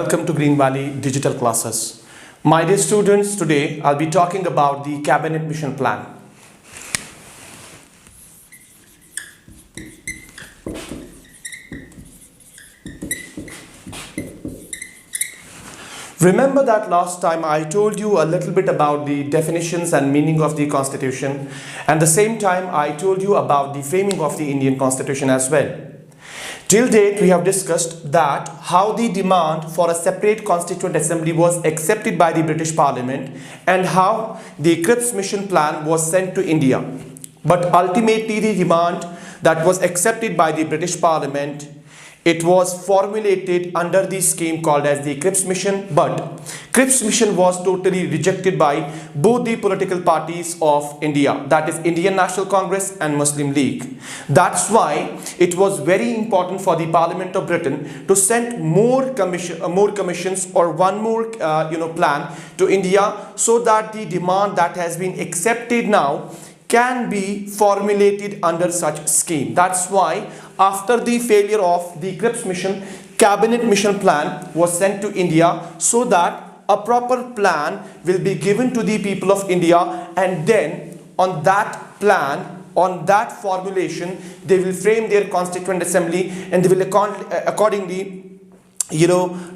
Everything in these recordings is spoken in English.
welcome to Green Valley Digital Classes. My dear students, today I'll be talking about the Cabinet Mission Plan. Remember that last time I told you a little bit about the definitions and meaning of the Constitution, and the same time I told you about the framing of the Indian Constitution as well. Till date, we have discussed that how the demand for a separate Constituent Assembly was accepted by the British Parliament and how the Cripps Mission Plan was sent to India. But ultimately, the demand that was accepted by the British Parliament, it was formulated under the scheme called as the Cripps Mission, but Cripps Mission was totally rejected by both the political parties of India, that is Indian National Congress and Muslim League. That's why it was very important for the Parliament of Britain to send more commissions or one more plan to India, so that the demand that has been accepted now can be formulated under such scheme. That's why after the failure of the Cripps Mission, Cabinet Mission Plan was sent to India so that a proper plan will be given to the people of India, and then on that plan, on that formulation, they will frame their Constituent Assembly and they will accordingly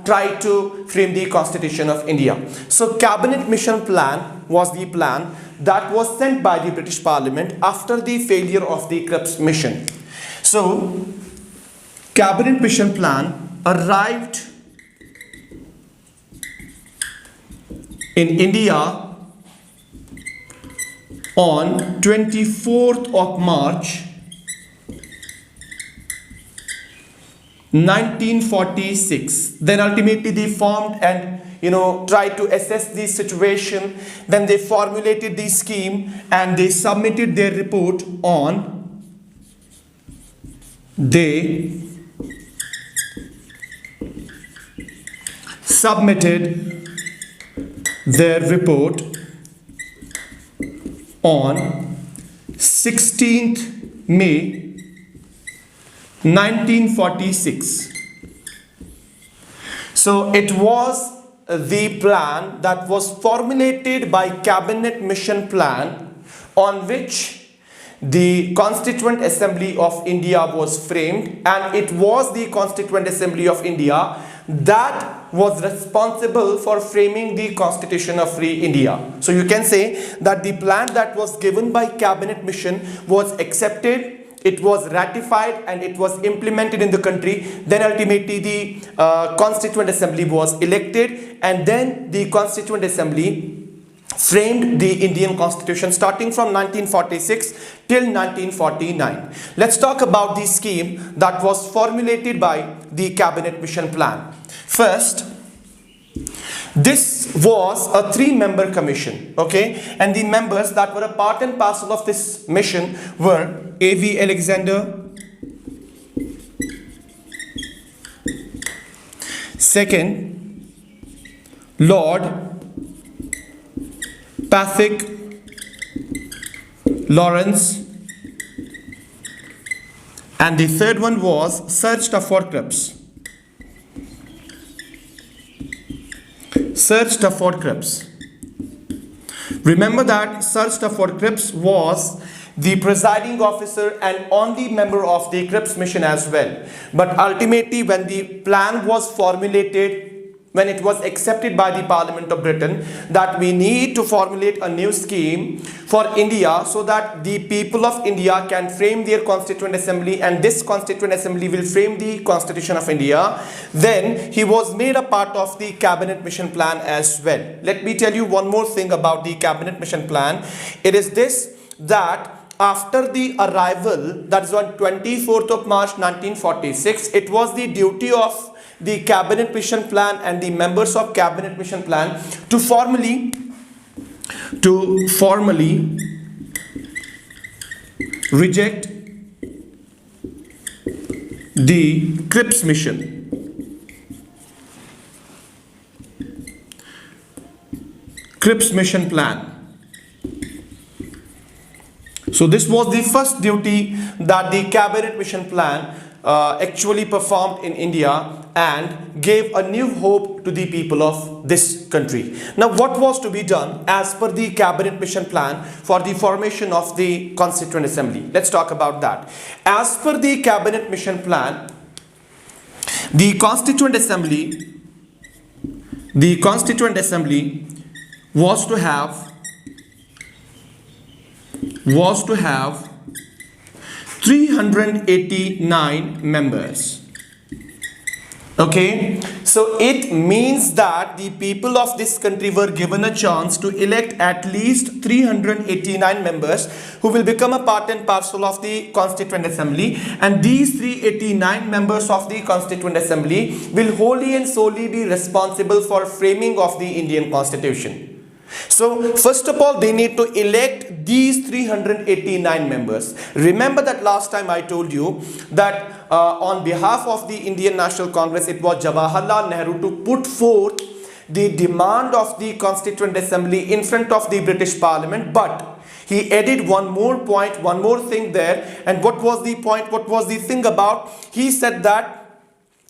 try to frame the Constitution of India. So Cabinet Mission Plan was the plan that was sent by the British Parliament after the failure of the Cripps Mission. So Cabinet Mission Plan arrived in India on 24th of March 1946. Then ultimately they formed and tried to assess the situation. Then they formulated the scheme and they submitted their report on on 16th May 1946. So it was the plan that was formulated by Cabinet Mission Plan, on which the Constituent Assembly of India was framed, and it was the Constituent Assembly of India that was responsible for framing the Constitution of Free India. So you can say that the plan that was given by Cabinet Mission was accepted, it was ratified, and it was implemented in the country. Then ultimately the Constituent Assembly was elected, and then the Constituent Assembly framed the Indian Constitution starting from 1946 till 1949. Let's talk about the scheme that was formulated by the Cabinet Mission Plan. First, this was a 3-member commission, okay, and the members that were a part and parcel of this mission were A.V. Alexander, second, Lord Pethick Lawrence, and the third one was Sir Stafford Cripps. Sir Stafford Cripps. Remember that Sir Stafford Cripps was the presiding officer and only member of the Cripps Mission as well. But ultimately, when the plan was formulated, when it was accepted by the Parliament of Britain that we need to formulate a new scheme for India so that the people of India can frame their Constituent Assembly, and this Constituent Assembly will frame the Constitution of India, then he was made a part of the Cabinet Mission Plan as well. Let me tell you one more thing about the Cabinet Mission Plan. It is this, that after the arrival, that is on 24th of March 1946, it was the duty of the Cabinet Mission Plan and the members of Cabinet Mission Plan to formally reject the Cripps Mission. Cripps Mission Plan. So this was the first duty that the Cabinet Mission Plan actually performed in India, and gave a new hope to the people of this country. Now, what was to be done as per the cabinet mission plan for the formation of the Constituent Assembly? Let's talk about that. As per the cabinet mission plan, the Constituent Assembly was to have 389 members. Okay, so it means that the people of this country were given a chance to elect at least 389 members who will become a part and parcel of the Constituent Assembly, and these 389 members of the Constituent Assembly will wholly and solely be responsible for framing of the Indian Constitution. So first of all, they need to elect these 389 members. Remember that last time I told you that on behalf of the Indian National Congress, it was Jawaharlal Nehru to put forth the demand of the Constituent Assembly in front of the British Parliament, but he added one more point, one more thing there. And what was the point? What was the thing about? He said that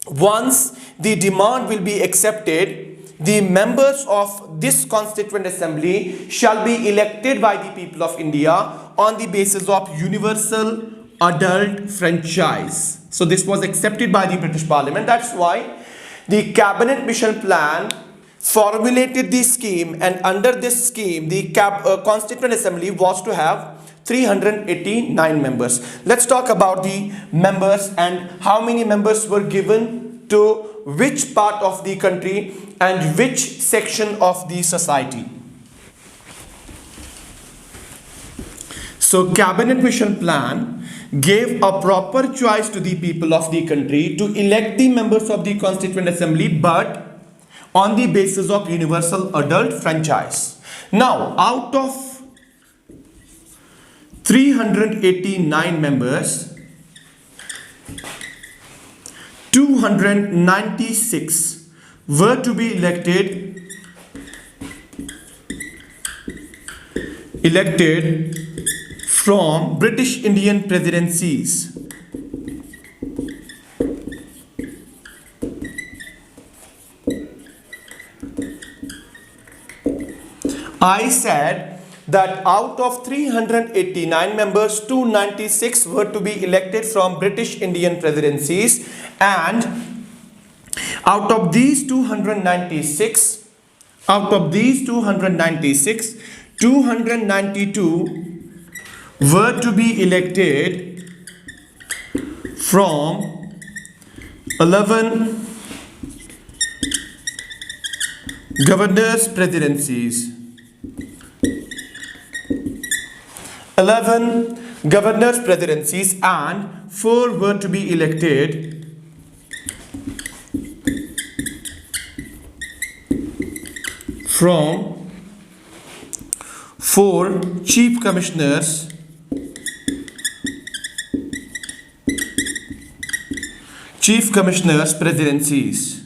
once the demand will be accepted, the members of this Constituent Assembly shall be elected by the people of India on the basis of universal adult franchise. So this was accepted by the British Parliament. That's why the cabinet mission plan formulated the scheme, and under this scheme the Constituent Assembly was to have 389 members. Let's talk about the members and how many members were given to which part of the country and which section of the society. So cabinet mission plan gave a proper choice to the people of the country to elect the members of the Constituent Assembly, but on the basis of universal adult franchise. Now, out of 389 members, 296 were to be elected from British Indian presidencies. I said that out of 389 members, 296 were to be elected from British Indian presidencies, and out of these 296, 292 were to be elected from 11 governors' presidencies. 11 governors' presidencies, and 4 were to be elected from 4 chief commissioners presidencies.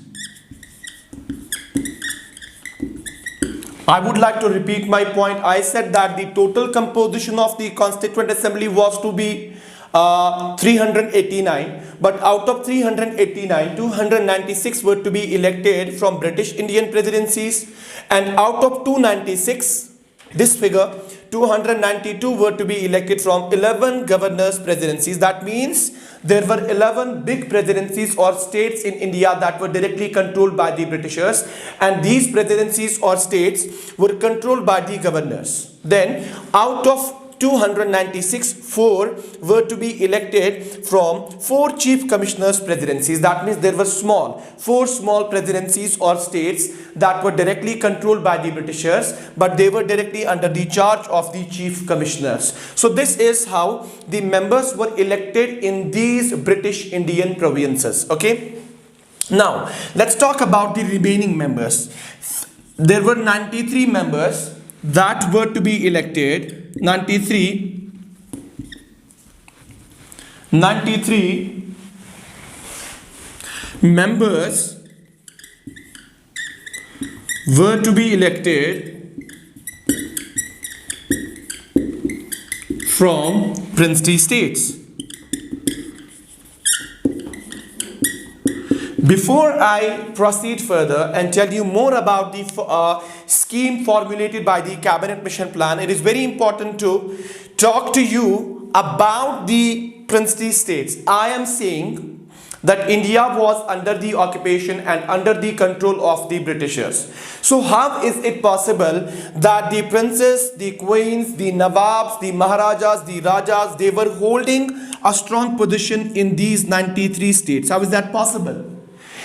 I would like to repeat my point. I said that the total composition of the Constituent Assembly was to be 389, but out of 389, 296 were to be elected from British Indian presidencies, and out of 296, this figure, 292 were to be elected from 11 governors' presidencies. That means there were 11 big presidencies or states in India that were directly controlled by the Britishers, and these presidencies or states were controlled by the governors. Then out of 296, 4 were to be elected from 4 chief commissioners presidencies. That means there were 4 small presidencies or states that were directly controlled by the Britishers, but they were directly under the charge of the chief commissioners. So this is how the members were elected in these British Indian provinces. Okay, now let's talk about the remaining members. There were 93 members that were to be elected. 93 members were to be elected from princely states. Before I proceed further and tell you more about the scheme formulated by the Cabinet Mission Plan, it is very important to talk to you about the princely states. I am saying that India was under the occupation and under the control of the Britishers. So how is it possible that the princes, the queens, the nawabs, the maharajas, the rajas, they were holding a strong position in these 93 states? How is that possible?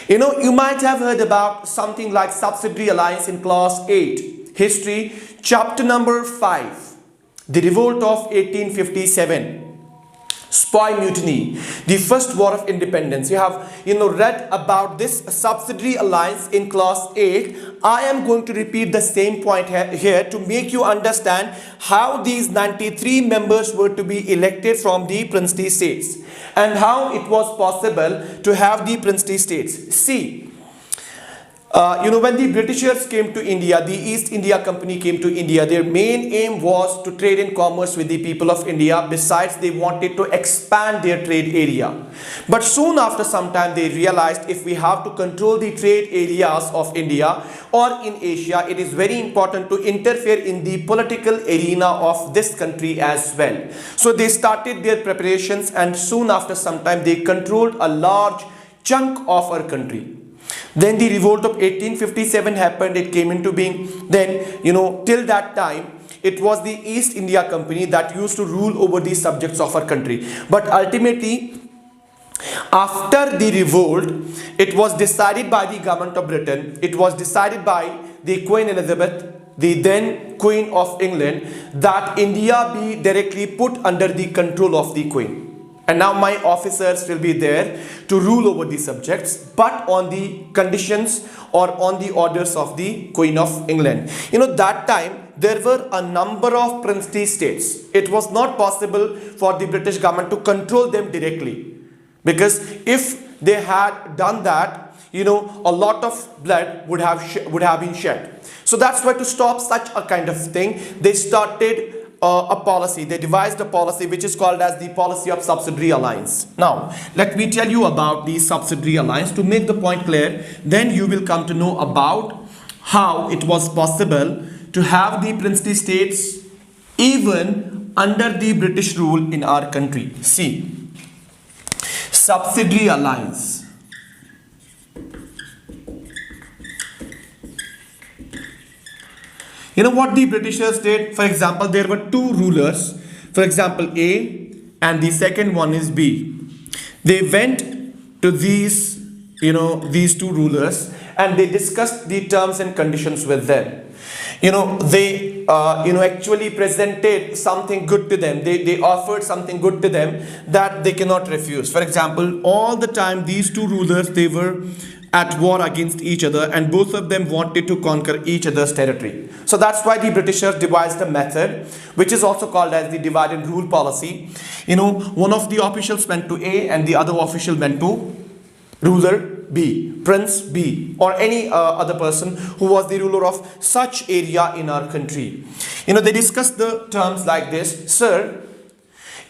You know, you might have heard about something like subsidiary alliance in class 8, history, chapter number 5, the revolt of 1857. Spy Mutiny, the first war of independence. You have, read about this subsidiary alliance in class 8. I am going to repeat the same point here to make you understand how these 93 members were to be elected from the princely states and how it was possible to have the princely states. See, when the Britishers came to India, the East India Company came to India, their main aim was to trade in commerce with the people of India. Besides, they wanted to expand their trade area. But soon after some time, they realized if we have to control the trade areas of India or in Asia, it is very important to interfere in the political arena of this country as well. So they started their preparations, and soon after some time, they controlled a large chunk of our country. Then the revolt of 1857 happened, it came into being. Then, till that time, it was the East India Company that used to rule over the subjects of our country. But ultimately, after the revolt, it was decided by the government of Britain, it was decided by the Queen Elizabeth, the then Queen of England, that India be directly put under the control of the Queen. And now my officers will be there to rule over the subjects, but on the conditions or on the orders of the Queen of England. That time there were a number of princely states. It was not possible for the British government to control them directly, because if they had done that, a lot of blood would have been shed. So that's why, to stop such a kind of thing, they started a policy. They devised a policy which is called as the policy of subsidiary alliance. Now, let me tell you about the subsidiary alliance to make the point clear. Then you will come to know about how it was possible to have the princely states even under the British rule in our country. See, subsidiary alliance. You know what the Britishers did? For example, there were two rulers. For example, A, and the second one is B. They went to these two rulers and they discussed the terms and conditions with them. They actually presented something good to them. They offered something good to them that they cannot refuse. For example, all the time these two rulers, they were at war against each other, and both of them wanted to conquer each other's territory. So that's why the Britishers devised a method which is also called as the divide and rule policy. One of the officials went to A and the other official went to ruler B, Prince B, or any other person who was the ruler of such area in our country. They discussed the terms like this: sir,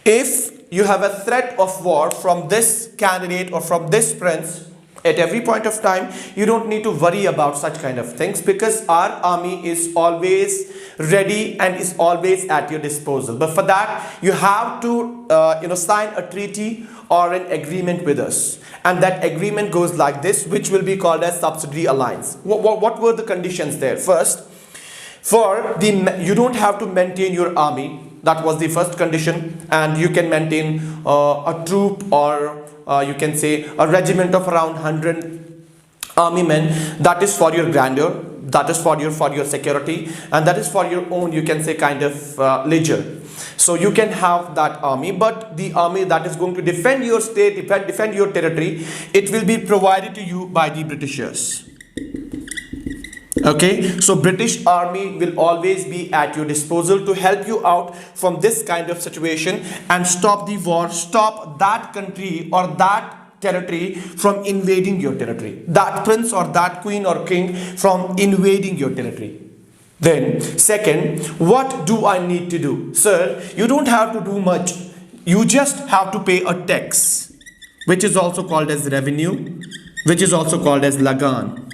if you have a threat of war from this candidate or from this prince, at every point of time, you don't need to worry about such kind of things, because our army is always ready and is always at your disposal. But for that, you have to sign a treaty or an agreement with us, and that agreement goes like this, which will be called as subsidiary alliance. What were the conditions there? First, you don't have to maintain your army. That was the first condition, and you can maintain a troop, or you can say a regiment of around 100 army men. That is for your grandeur, that is for your security, and that is for your own, you can say, kind of leisure. So you can have that army, but the army that is going to defend your state, defend your territory, it will be provided to you by the Britishers. Okay, so British army will always be at your disposal to help you out from this kind of situation and stop the war, stop that country or that territory from invading your territory, that prince or that queen or king from invading your territory. Then second, what do I need to do? Sir, you don't have to do much. You just have to pay a tax, which is also called as revenue. which is also called as Lagan.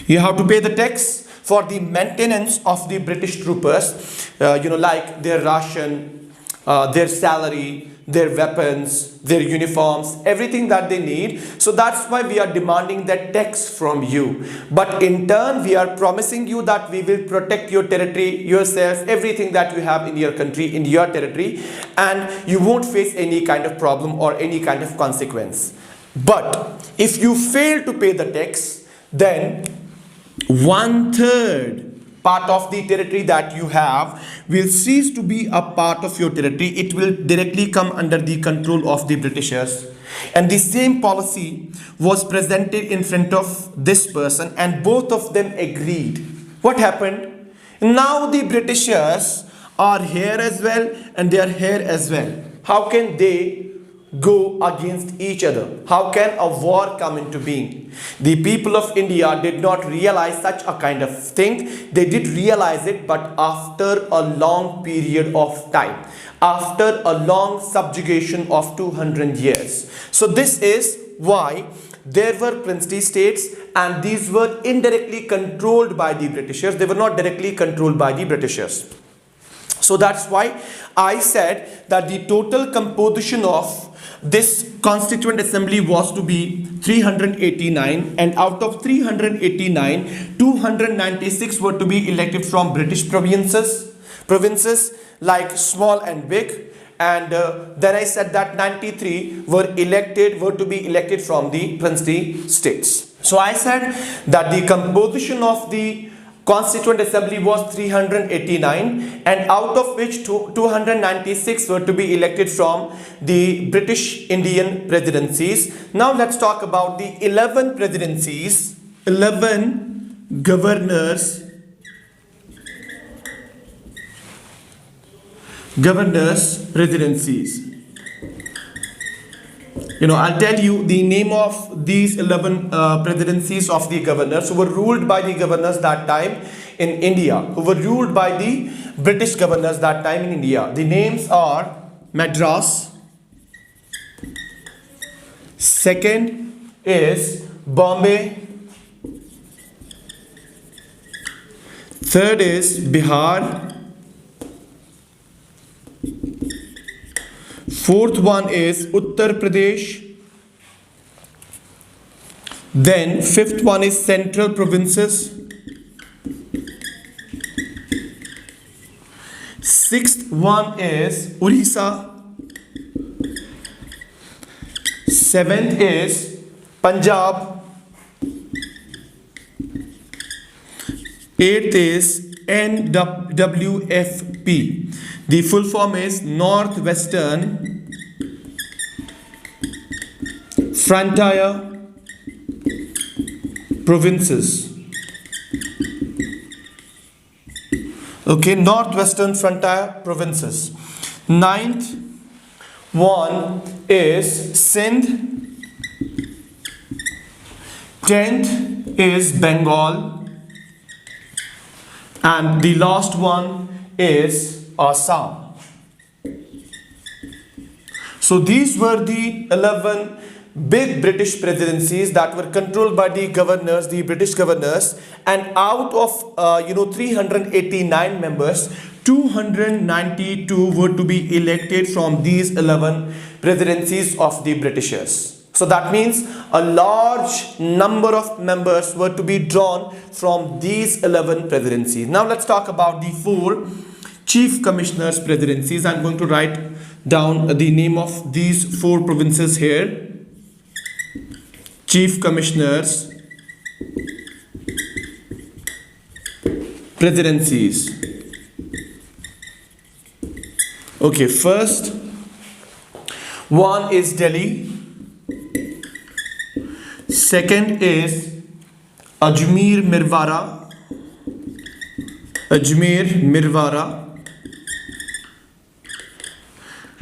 You have to pay the tax for the maintenance of the British troopers, like their ration, their salary, their weapons, their uniforms, everything that they need. So that's why we are demanding that tax from you. But in turn, we are promising you that we will protect your territory, yourself, everything that you have in your country, in your territory, and you won't face any kind of problem or any kind of consequence. But if you fail to pay the tax, then 1/3 part of the territory that you have will cease to be a part of your territory. It will directly come under the control of the Britishers. And the same policy was presented in front of this person, and both of them agreed. What happened? Now the Britishers are here as well, and they are here as well. How can they go against each other? How can a war come into being? The people of India did not realize such a kind of thing. They did realize it, but after a long period of time, after a long subjugation of 200 years. So this is why there were princely states, and these were indirectly controlled by the Britishers. They were not directly controlled by the Britishers. So that's why I said that the total composition of this Constituent Assembly was to be 389, and out of 389, 296 were to be elected from British provinces like small and big, and then I said that 93 were to be elected from the princely states. So I said that the composition of the Constituent Assembly was 389, and out of which 296 were to be elected from the British Indian presidencies. Now let's talk about the 11 presidencies, 11 governors presidencies. I'll tell you the name of these 11 presidencies of the governors who were ruled by the governors that time in India, who were ruled by the British governors that time in India. The names are Madras, second is Bombay, third is Bihar, fourth one is Uttar Pradesh, then fifth one is Central Provinces, sixth one is Orissa, seventh is Punjab, eighth is NWFP. The full form is Northwestern Frontier Provinces. Okay, Northwestern Frontier Provinces. Ninth one is Sindh. 10th is Bengal. And the last one is Assam. So these were the 11 big British presidencies that were controlled by the governors, the British governors, and out of 389 members, 292 were to be elected from these 11 presidencies of the Britishers. So that means a large number of members were to be drawn from these 11 presidencies. Now let's talk about the 4 Chief Commissioners presidencies. I'm going to write down the name of these 4 provinces here. Chief Commissioners presidencies. Okay, first one is Delhi. Second is Ajmer Mirwara.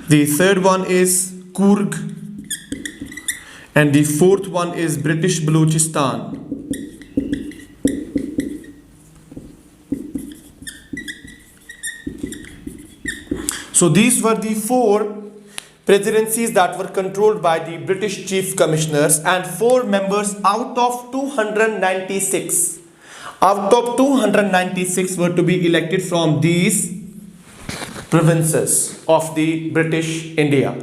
The third one is Coorg, and the fourth one is British Balochistan. So these were the 4 presidencies that were controlled by the British Chief Commissioners, and 4 members out of 296. Out of 296 were to be elected from these provinces of the British India.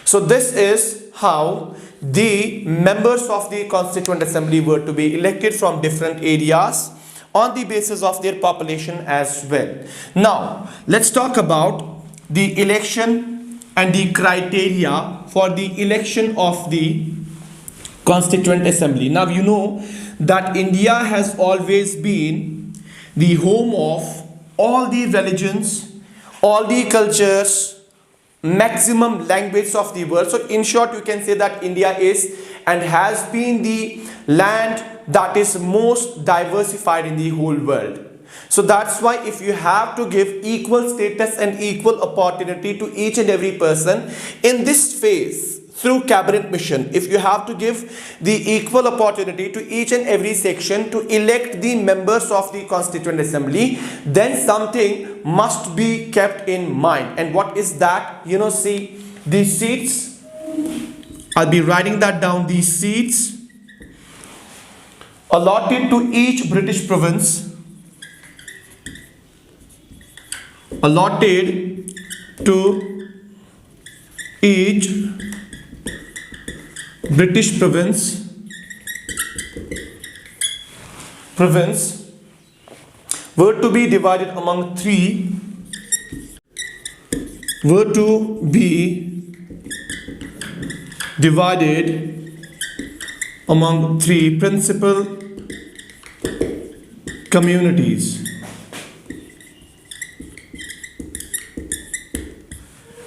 So this is how the members of the Constituent Assembly were to be elected from different areas on the basis of their population as well. Now, let's talk about the election and the criteria for the election of the Constituent Assembly. Now, you know that India has always been the home of all the religions, all the cultures, maximum languages of the world. So in short, you can say that India is and has been the land that is most diversified in the whole world. So that's why if you have to give equal status and equal opportunity to each and every person in this phase through cabinet mission, if you have to give the equal opportunity to each and every section to elect the members of the Constituent Assembly, then something must be kept in mind. And what is that? You know, see, these seats, I'll be writing that down, these seats allotted to each British province, allotted to each British province were to be divided among three principal communities.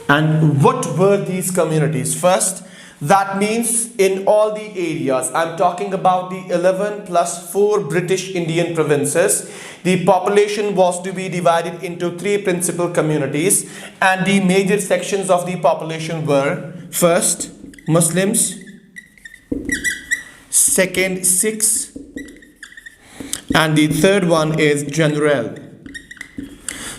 And what were these communities? First, that means in all the areas, I'm talking about the 11 plus 4 British Indian provinces, the population was to be divided into 3 principal communities, and the major sections of the population were: first, Muslims; second, Sikhs; and the third one is general.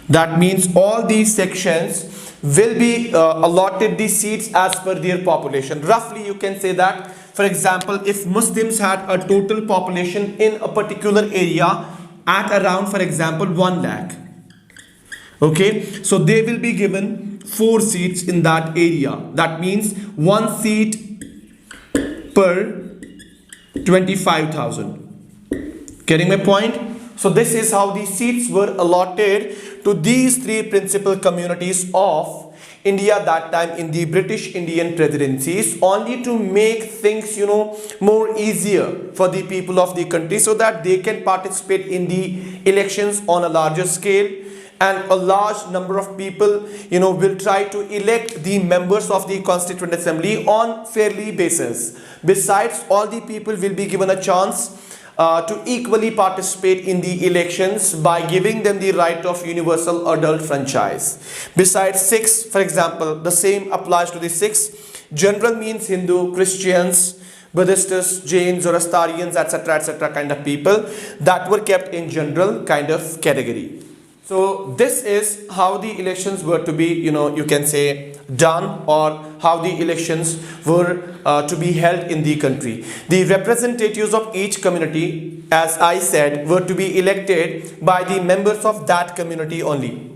That means all these sections will be allotted the seats as per their population. Roughly you can say that, for example, if Muslims had a total population in a particular area at around, for example, 1 lakh, okay, so they will be given 4 seats in that area. That means 1 seat per 25,000. Getting my point? So this is how the seats were allotted to these 3 principal communities of India that time in the British Indian presidencies, only to make things, you know, more easier for the people of the country, so that they can participate in the elections on a larger scale, and a large number of people, you know, will try to elect the members of the Constituent Assembly on fairly basis. Besides, all the people will be given a chance to equally participate in the elections by giving them the right of universal adult franchise. Besides Sikhs, for example, the same applies to the Sikhs. General means Hindu, Christians, Buddhists, Jains, Zoroastrians, etc. kind of people that were kept in general kind of category. So this is how the elections were to be, you know, you can say done, or how the elections were to be held in the country. The representatives of each community, as I said, were to be elected by the members of that community only.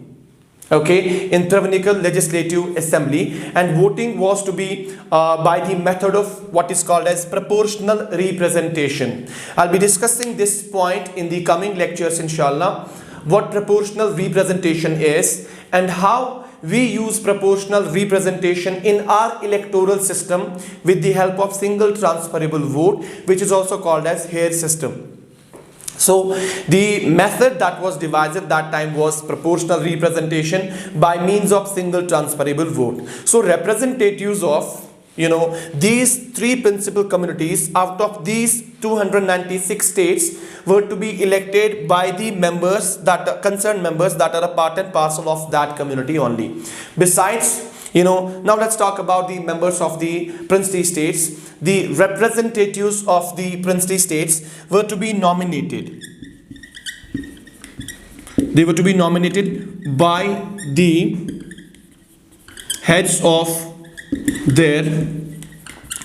Okay, in Travanikal Legislative Assembly, and voting was to be by the method of what is called as proportional representation. I'll be discussing this point in the coming lectures, inshallah, what proportional representation is and how we use proportional representation in our electoral system with the help of single transferable vote, which is also called as Hare system. So the method that was devised at that time was proportional representation by means of single transferable vote. So representatives of, you know, these 3 principal communities out of these 296 states were to be elected by the members, that concerned members that are a part and parcel of that community only. Besides, you know, now let's talk about the members of the princely states. The representatives of the princely states were to be nominated. They were to be nominated by the heads of their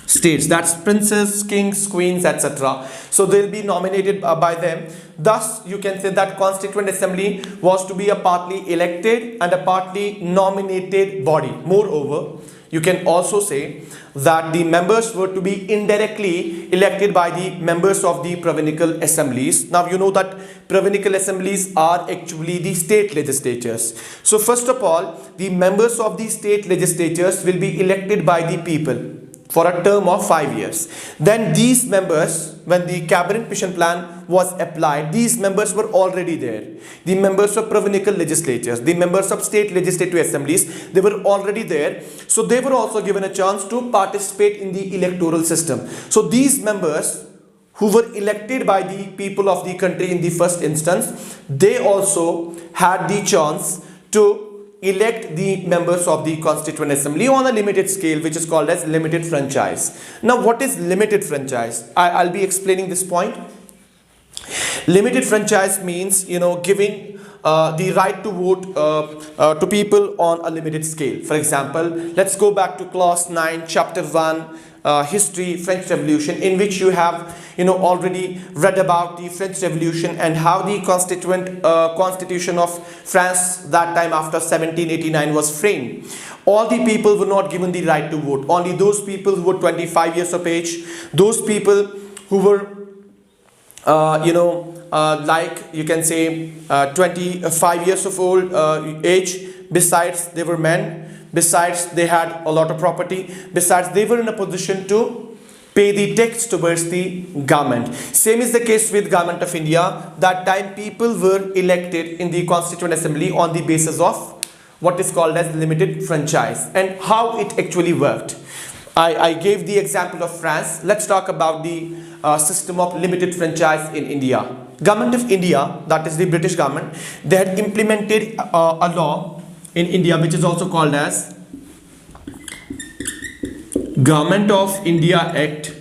states. That's princes, kings, queens, etc. So they'll be nominated by them. Thus, you can say that Constituent Assembly was to be a partly elected and a partly nominated body. Moreover, you can also say that the members were to be indirectly elected by the members of the provincial assemblies. Now you know that provincial assemblies are actually the state legislatures. So first of all, the members of the state legislatures will be elected by the people for a term of 5 years. Then these members, when the cabinet mission plan was applied, these members were already there. The members of provincial legislatures, the members of state legislative assemblies, they were already there. So they were also given a chance to participate in the electoral system. So these members who were elected by the people of the country in the first instance, they also had the chance to elect the members of the Constituent Assembly on a limited scale, which is called as limited franchise. Now what is limited franchise? I'll be explaining this point. Limited franchise means, giving the right to vote to people on a limited scale. For example, let's go back to class 9 chapter 1 history, French Revolution, in which you have already read about the French Revolution and how the constitution of France that time after 1789 was framed. All the people were not given the right to vote. Only those people who were 25 years of age, those people who were like you can say 25 years of old age, besides they were men, besides they had a lot of property, besides they were in a position to pay the tax towards the government. Same is the case with Government of India. That time people were elected in the Constituent Assembly on the basis of what is called as limited franchise. And how it actually worked, I gave the example of France. Let's talk about the system of limited franchise in India. Government of India, that is the British government, they had implemented a law in India which is also called as Government of India Act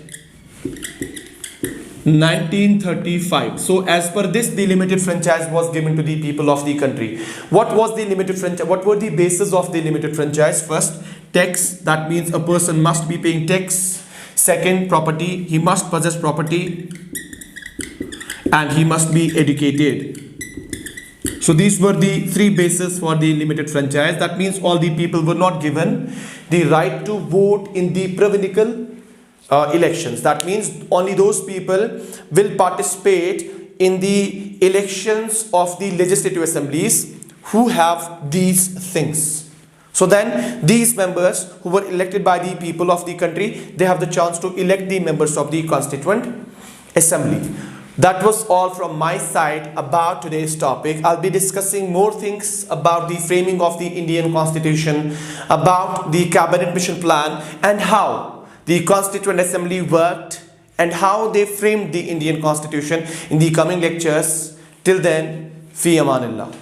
1935. So as per this, the limited franchise was given to the people of the country. What was the limited franchise? What were the bases of the limited franchise? First, tax. That means a person must be paying tax. Second, property. He must possess property and he must be educated. So these were the three bases for the limited franchise. That means all the people were not given the right to vote in the provincial elections. That means only those people will participate in the elections of the legislative assemblies who have these things. So then these members who were elected by the people of the country, they have the chance to elect the members of the Constituent Assembly. That was all from my side about today's topic. I'll be discussing more things about the framing of the Indian Constitution, about the Cabinet Mission Plan, and how the Constituent Assembly worked and how they framed the Indian Constitution in the coming lectures. Till then, Fi Amanillah.